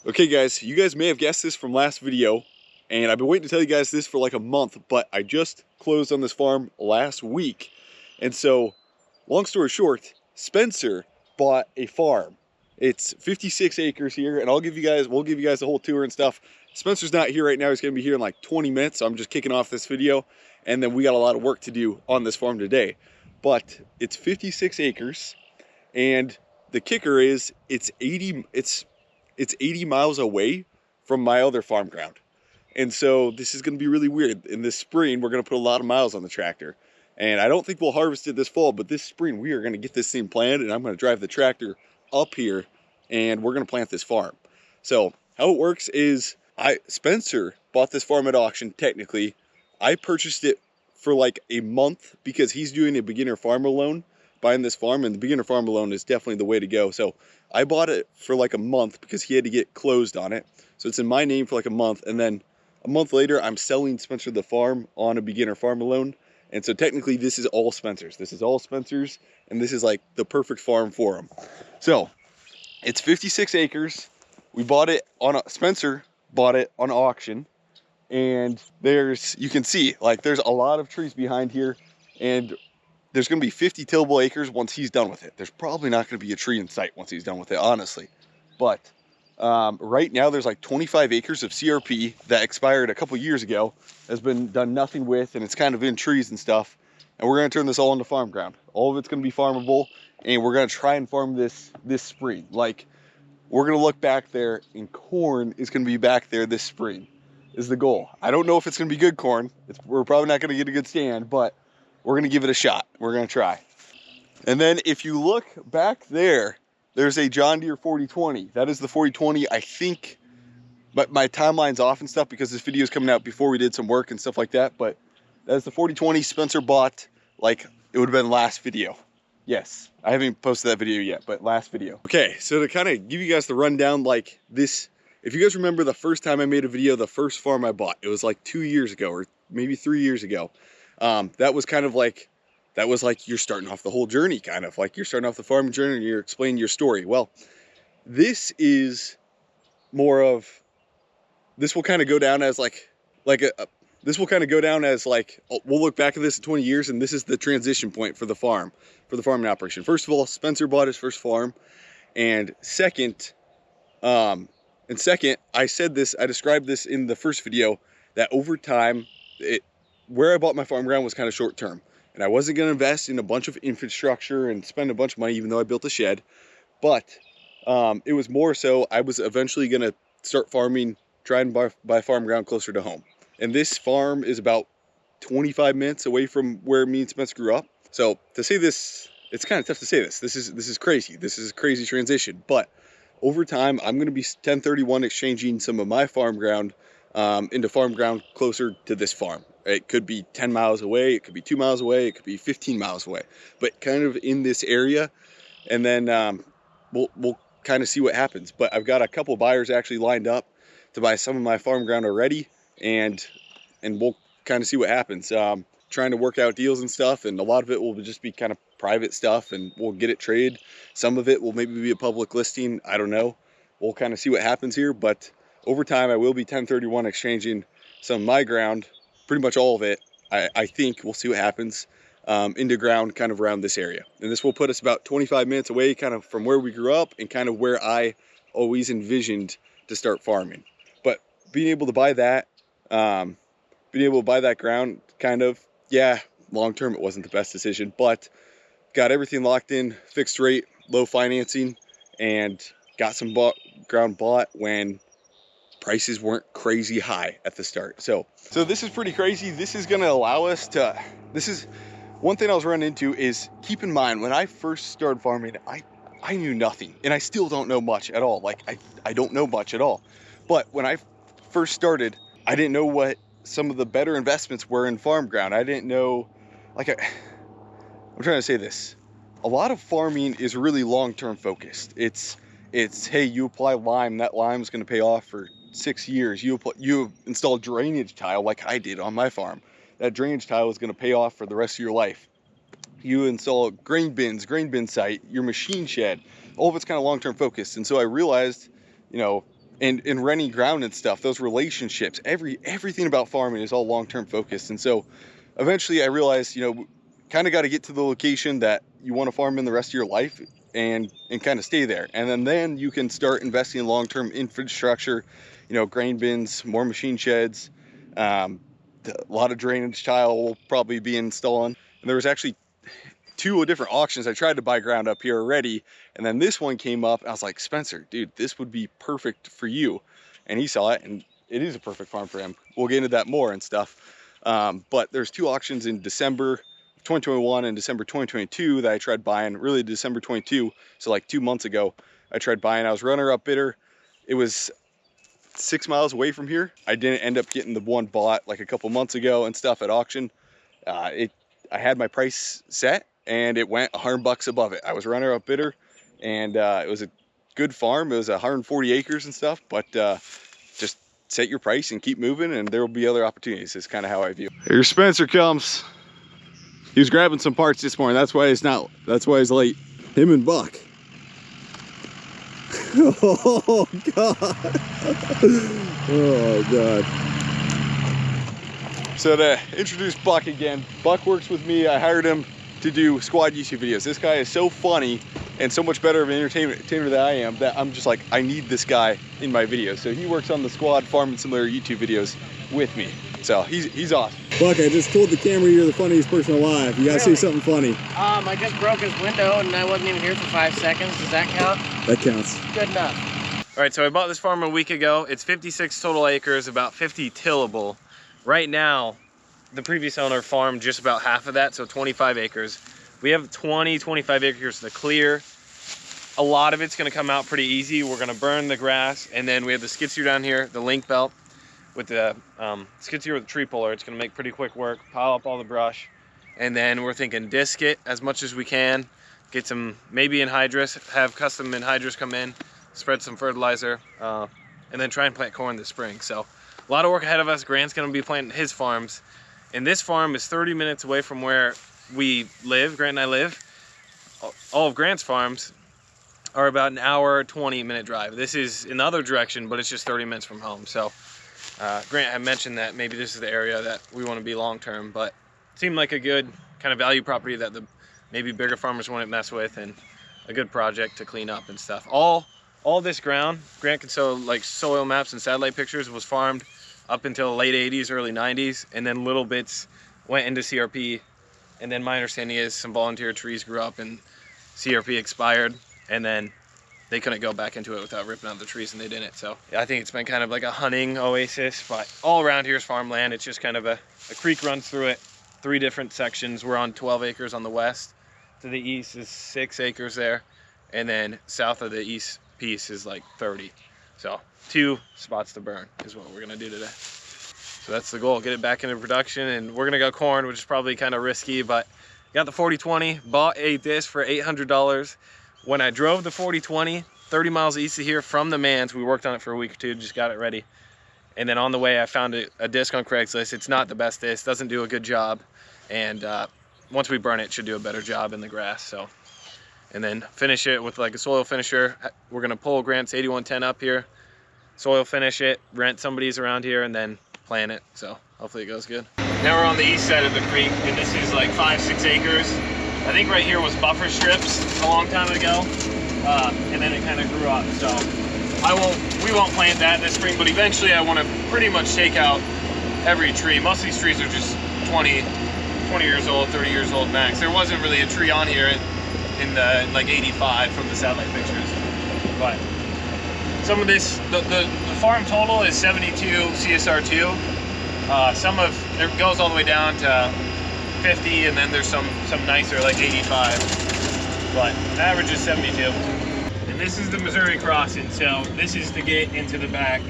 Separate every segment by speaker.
Speaker 1: Okay guys, you guys may have guessed this from last video, and I've been waiting to tell you guys this for like a month, but I just closed on this farm last week. And so, long story short, Spencer bought a farm. It's 56 acres here, and we'll give you guys the whole tour and stuff. Spencer's not here right now, he's gonna be here in like 20 minutes, so I'm just kicking off this video, and then we got a lot of work to do on this farm today. But it's 56 acres, and the kicker is it's 80 miles away from my other farm ground. And so this is going to be really weird. In this spring, we're going to put a lot of miles on the tractor. And I don't think we'll harvest it this fall, but this spring we are going to get this thing planted, and I'm going to drive the tractor up here and we're going to plant this farm. So how it works is Spencer bought this farm at auction technically. I purchased it for like a month because he's doing a beginner farmer loan buying this farm, and the beginner farmer loan is definitely the way to go. So I bought it for like a month because he had to get closed on it. So it's in my name for like a month, and then a month later I'm selling Spencer the farm on a beginner farmer loan. And so technically this is all Spencer's. This is all Spencer's, and this is like the perfect farm for him. So it's 56 acres. We bought it on Spencer bought it on auction, and you can see like there's a lot of trees behind here, and there's going to be 50 tillable acres once he's done with it. There's probably not going to be a tree in sight once he's done with it, honestly. But right now there's like 25 acres of CRP that expired a couple years ago, has been done nothing with, and it's kind of in trees and stuff. And we're going to turn this all into farm ground. All of it's going to be farmable, and we're going to try and farm this spring. Like, we're going to look back there, and corn is going to be back there this spring, is the goal. I don't know if it's going to be good corn. We're probably not going to get a good stand, but we're going to give it a shot. We're going to try. And then if you look back there, there's a John Deere 4020. That is the 4020. I think, but my timeline's off and stuff because this video is coming out before we did some work and stuff like that. But that's the 4020 Spencer bought, like, it would have been last video. Yes, I haven't posted that video yet, but last video. Okay, so to kind of give you guys the rundown, like this, if you guys remember the first time I made a video, the first farm I bought, it was like 2 years ago or maybe 3 years ago. That was kind of like, you're starting off the whole journey, kind of like you're starting off the farming journey and you're explaining your story. Well, this is more of, this will kind of go down as this will kind of go down as like, we'll look back at this in 20 years and this is the transition point for the farm, for the farming operation. First of all, Spencer bought his first farm, and second, I described this in the first video, that over time, where I bought my farm ground was kind of short term, and I wasn't going to invest in a bunch of infrastructure and spend a bunch of money, even though I built a shed. But it was more so I was eventually going to start farming, try and buy farm ground closer to home. And this farm is about 25 minutes away from where me and Spencer grew up. So to say this, it's kind of tough to say this. This is crazy. This is a crazy transition. But over time, I'm going to be 1031 exchanging some of my farm ground into farm ground closer to this farm. It could be 10 miles away, it could be 2 miles away, it could be 15 miles away, but kind of in this area. And then we'll kind of see what happens. But I've got a couple buyers actually lined up to buy some of my farm ground already, and we'll kind of see what happens. Trying to work out deals and stuff, and a lot of it will just be kind of private stuff, and we'll get it traded. Some of it will maybe be a public listing, I don't know. We'll kind of see what happens here, but over time I will be 1031 exchanging some of my ground, pretty much all of it, I think, we'll see what happens, into ground kind of around this area. And this will put us about 25 minutes away kind of from where we grew up and kind of where I always envisioned to start farming. But being able to buy that, ground, kind of, yeah, long term it wasn't the best decision, but got everything locked in, fixed rate, low financing, and got some ground bought when prices weren't crazy high at the start. So this is pretty crazy. This is going to allow us to, this is one thing I was running into, is keep in mind, when I first started farming, I knew nothing, and I still don't know much at all. Like I don't know much at all. But when I first started, I didn't know what some of the better investments were in farm ground. I didn't know, like, I'm trying to say this. A lot of farming is really long-term focused. It's, hey, you apply lime, that lime is going to pay off for 6 years. You install drainage tile like I did on my farm. That drainage tile is going to pay off for the rest of your life. You install grain bin site, your machine shed, all of it's kind of long-term focused. And so I realized, you know, and renting ground and stuff, those relationships, everything about farming is all long-term focused. And so eventually I realized, you know, kind of got to get to the location that you want to farm in the rest of your life and kind of stay there. And then you can start investing in long-term infrastructure, you know, grain bins, more machine sheds, a lot of drainage tile will probably be installing. And there was actually 2 different auctions. I tried to buy ground up here already, and then this one came up and I was like, Spencer, dude, this would be perfect for you. And he saw it, and it is a perfect farm for him. We'll get into that more and stuff. But there's 2 auctions in December 2021 and December 2022 that I tried buying, really December 22, so like 2 months ago. I tried buying. I was runner-up bidder. It was 6 miles away from here. I didn't end up getting the one bought like a couple months ago and stuff at auction. I had my price set and it went $100 above it. I was runner-up bidder, and it was a good farm. It was 140 acres and stuff, but just set your price and keep moving, and there will be other opportunities. It's kind of how I view it. Here Spencer comes. He was grabbing some parts this morning. That's why he's late. Him and Buck. Oh God. Oh God. So to introduce Buck again, Buck works with me. I hired him to do squad YouTube videos. This guy is so funny and so much better of an entertainer than I am that I'm just like, I need this guy in my videos. So he works on the squad farming simulator YouTube videos with me. So he's awesome. Buck, I just told the camera you're the funniest person alive. You gotta say something funny.
Speaker 2: I just broke his window and I wasn't even here for 5 seconds. Does that count?
Speaker 1: That counts.
Speaker 2: Good enough. All right, so I bought this farm a week ago. It's 56 total acres, about 50 tillable. Right now, the previous owner farmed just about half of that, so 25 acres. We have 25 acres to clear. A lot of it's gonna come out pretty easy. We're gonna burn the grass, and then we have the skid steer down here, the link belt with the skid steer with the tree puller. It's gonna make pretty quick work, pile up all the brush, and then we're thinking disc it as much as we can, get some maybe anhydrous, have custom anhydrous come in, spread some fertilizer, and then try and plant corn this spring. So a lot of work ahead of us. Grant's gonna be planting his farms. And this farm is 30 minutes away from where we live, Grant and I live. All of Grant's farms are about an hour, 20-minute drive. This is in the other direction, but it's just 30 minutes from home. So Grant had mentioned that maybe this is the area that we want to be long-term, but it seemed like a good kind of value property that the maybe bigger farmers wouldn't mess with, and a good project to clean up and stuff. All this ground, Grant can show like soil maps and satellite pictures, was farmed up until the late 80s, early 90s, and then little bits went into CRP. And then my understanding is some volunteer trees grew up and CRP expired, and then they couldn't go back into it without ripping out the trees, and they didn't. So yeah, I think it's been kind of like a hunting oasis, but all around here is farmland. It's just kind of a creek runs through it, 3 different sections. We're on 12 acres on the west. To the east is 6 acres there, and then south of the east piece is like 30. So 2 spots to burn is what we're gonna do today. So that's the goal, get it back into production, and we're gonna go corn, which is probably kind of risky, but got the 4020, bought a disc for $800. When I drove the 4020, 30 miles east of here from the Mans, we worked on it for a week or 2, just got it ready. And then on the way, I found a disc on Craigslist. It's not the best disc, doesn't do a good job. And once we burn it, it should do a better job in the grass. So, and then finish it with like a soil finisher. We're gonna pull Grant's 8110 up here, soil finish it, rent somebody's around here, and then plant it. So hopefully it goes good. Now we're on the east side of the creek, and this is like 5-6 acres. I think right here was buffer strips a long time ago, and then it kind of grew up. So we won't plant that this spring, but eventually I want to pretty much take out every tree. Most of these trees are just 20 years old, 30 years old max. There wasn't really a tree on here in like 85 from the satellite pictures, but some of this, the farm total is 72 CSR2. It goes all the way down to 50, and then there's some nicer like 85, but the average is 72. And this is the Missouri crossing, so this is to get into the back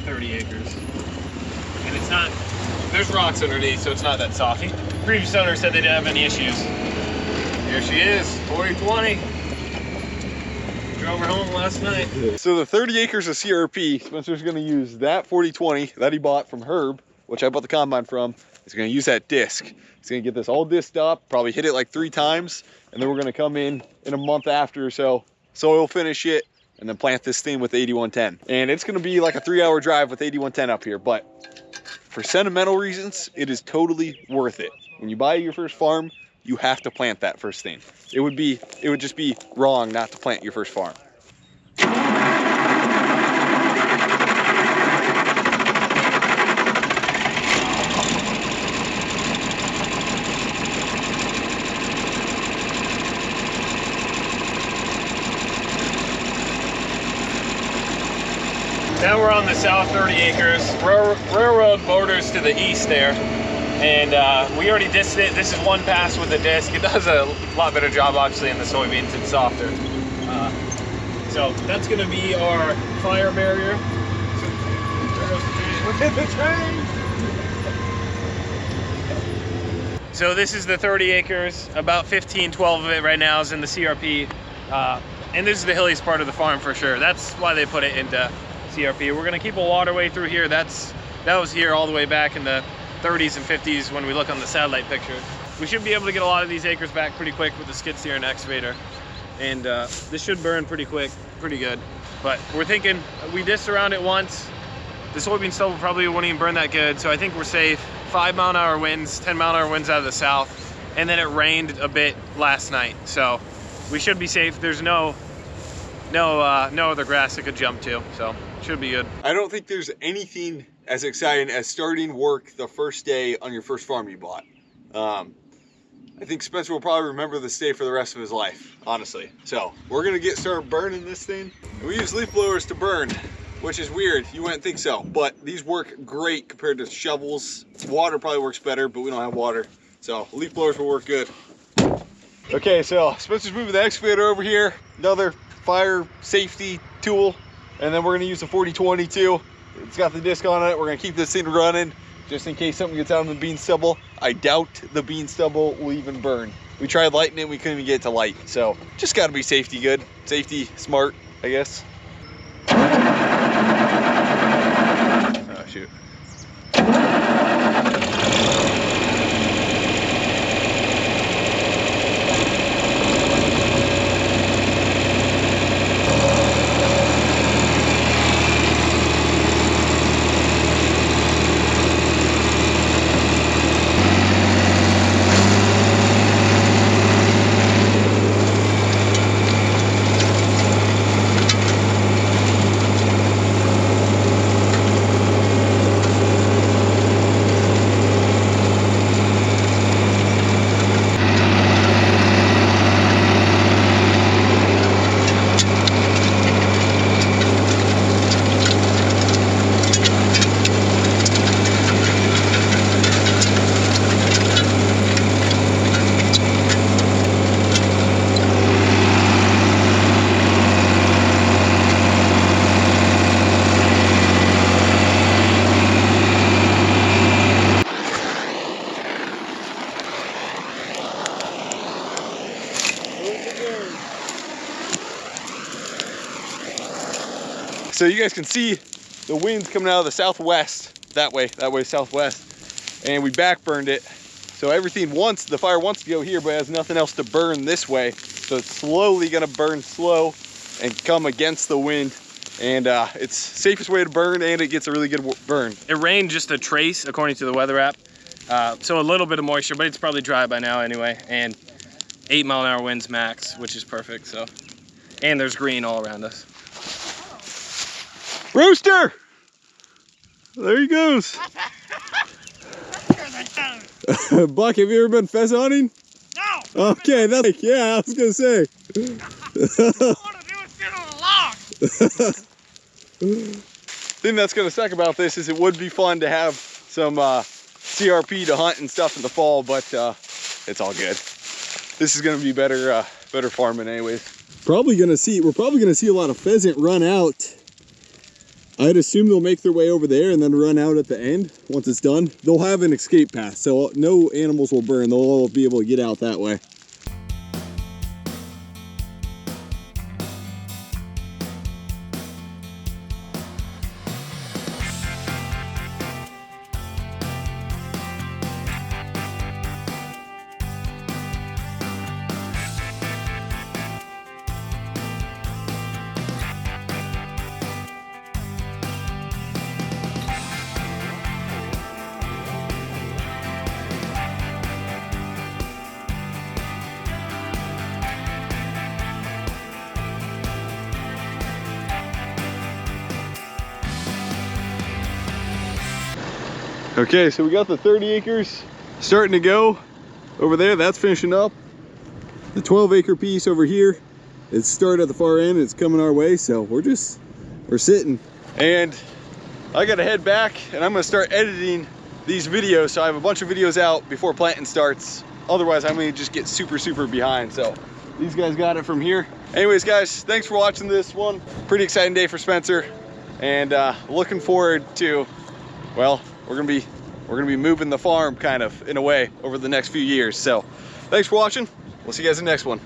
Speaker 2: 30 acres. And it's not, there's rocks underneath, so it's not that soft. The previous owner said they didn't have any issues. Here she is, 4020. Drove her home last night.
Speaker 1: So the 30 acres of CRP, Spencer's gonna use that 4020 that he bought from Herb, which I bought the combine from. He's gonna use that disc. He's gonna get this all disced up, probably hit it like 3 times, and then we're gonna come in a month after or so, soil finish it, and then plant this thing with 8110. And it's gonna be like a 3-hour drive with 8110 up here, but for sentimental reasons, it is totally worth it. When you buy your first farm, you have to plant that first thing. It would just be wrong not to plant your first farm.
Speaker 2: Now we're on the south 30 acres. Railroad borders to the east there. And we already disced it. This is one pass with the disc. It does a lot better job, obviously, in the soybeans. It's softer. So that's going to be our fire barrier. Look at the train! So this is the 30 acres. About 12 of it right now is in the CRP. And this is the hilliest part of the farm for sure. That's why they put it into CRP. We're going to keep a waterway through here. That was here all the way back in the 30s and 50s when we look on the satellite pictures. We should be able to get a lot of these acres back pretty quick with the skid steer and excavator. And this should burn pretty quick, pretty good. But we're thinking, we disced around it once. The soybean stubble probably won't even burn that good, so I think we're safe. 5-mile-an-hour winds, 10-mile-an-hour winds out of the south, and then it rained a bit last night, so we should be safe. There's no other grass it could jump to, so should be good.
Speaker 1: I don't think there's anything as exciting as starting work the first day on your first farm you bought. I think Spencer will probably remember this day for the rest of his life, honestly. So we're gonna start burning this thing. We use leaf blowers to burn, which is weird. You wouldn't think so, but these work great compared to shovels. Water probably works better, but we don't have water. So leaf blowers will work good. Okay, so Spencer's moving the excavator over here. Another fire safety tool. And then we're gonna use the 4020 too. It's got the disc on it. We're gonna keep this thing running just in case something gets out in the bean stubble. I doubt the bean stubble will even burn. We tried lighting it, we couldn't even get it to light. So just gotta be safety good. Safety smart, I guess. Oh shoot. So you guys can see the winds coming out of the southwest, that way southwest, and we backburned it. So everything the fire wants to go here, but has nothing else to burn this way. So it's slowly gonna burn slow and come against the wind. And it's safest way to burn, and it gets a really good burn.
Speaker 2: It rained just a trace according to the weather app. So a little bit of moisture, but it's probably dry by now anyway. And 8-mile-an-hour winds max, which is perfect, so. And there's green all around us.
Speaker 1: Rooster! There he goes. Buck, have you ever been pheasant hunting?
Speaker 3: No!
Speaker 1: Okay, that's like, yeah, I was gonna say.
Speaker 3: All I want to do is sit on a log.
Speaker 1: Thing that's gonna suck about this is it would be fun to have some CRP to hunt and stuff in the fall, but it's all good. This is gonna be better farming anyways.
Speaker 4: We're probably gonna see a lot of pheasant run out. I'd assume they'll make their way over there and then run out at the end once it's done. They'll have an escape path, so no animals will burn. They'll all be able to get out that way.
Speaker 1: Okay, so we got the 30 acres starting to go over there. That's finishing up. The 12-acre piece over here, it's started at the far end. It's coming our way, so we're sitting. And I gotta head back, and I'm gonna start editing these videos, so I have a bunch of videos out before planting starts. Otherwise, I'm gonna just get super behind. So these guys got it from here. Anyways, guys, thanks for watching this one. Pretty exciting day for Spencer, and looking forward to, well, we're gonna be moving the farm kind of in a way over the next few years. So thanks for watching. We'll see you guys in the next one.